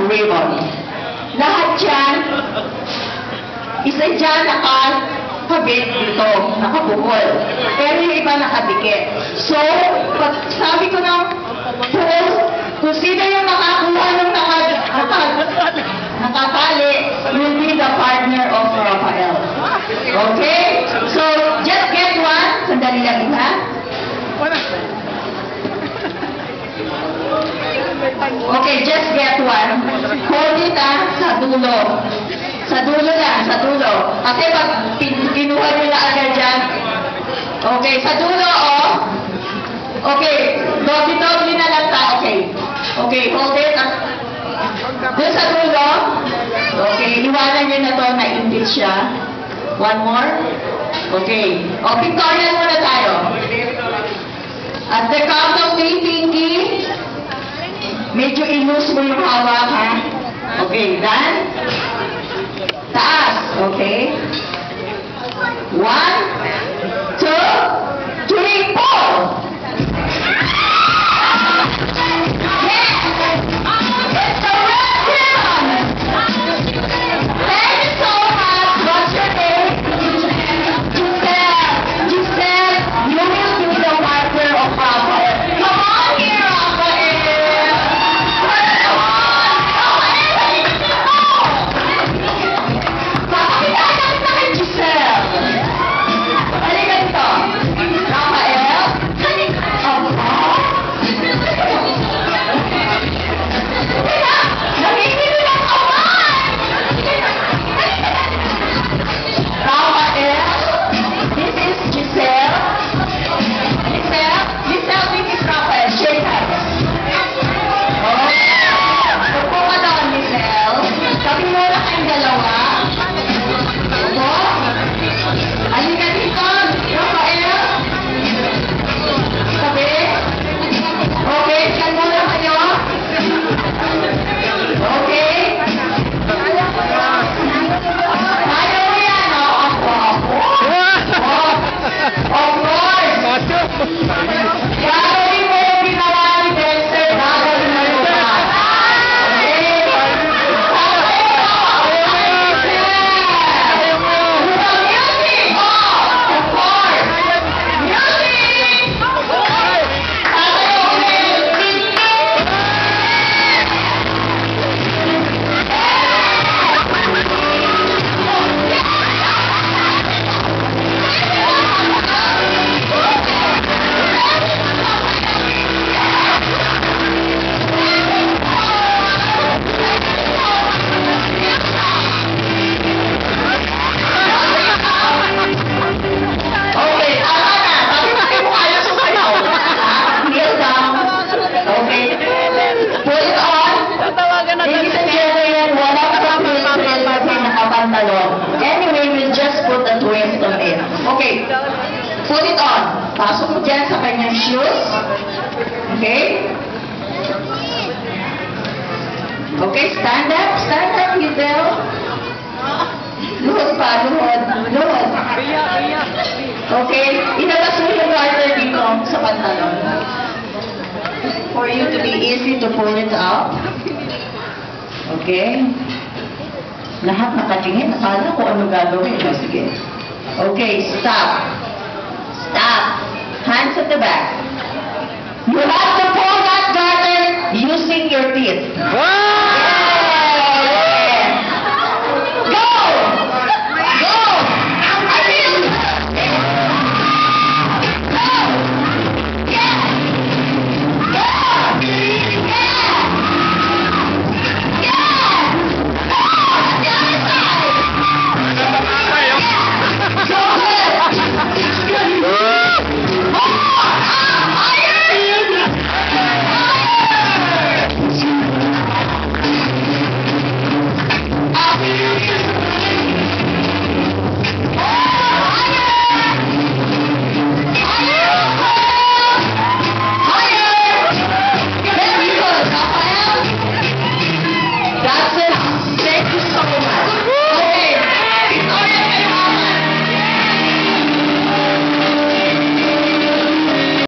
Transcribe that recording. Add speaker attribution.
Speaker 1: ribbon. Lahat yan, isa dyan nakakabit dito, nakabukol. Pero yung iba nakadikit. So, pag sabi ko ng post, kung sino yung makakuha ng nakatali, will be the partner of Rafael. Okay? So, just get one. Sandali lang isa. Okay, just get one. Hold it sa dulo. Sa dulo lang, sa dulo. Kasi pag kinuha nyo na agad dyan. Okay, sa dulo, oh. Okay, dobi-dobi na lang ta. Okay. Okay, hold it. Doon sa dulo. Okay, iwanan nyo na to, nainggit siya. One more. Okay. O, pictorial muna tayo. At the count of 3, Pinky. Medyo ilus mo yung hawak, ha? Okay, done? Taas, okay? 1, 2, 3, 4! Anyway, we'll just put a twist on it. Okay, put it on. Pasok mo dyan sa kanyang shoes. Okay? Okay, stand up, Giselle. Luhod pa, luhod. Okay, ilabas mo yung garter dito sa pantalon. For you to be easy to pull it up. Okay? Lahat nakatingin, nakala ko ano gagawin. Sige. Okay, stop. Hands at the back. You have to pull that garter using your teeth.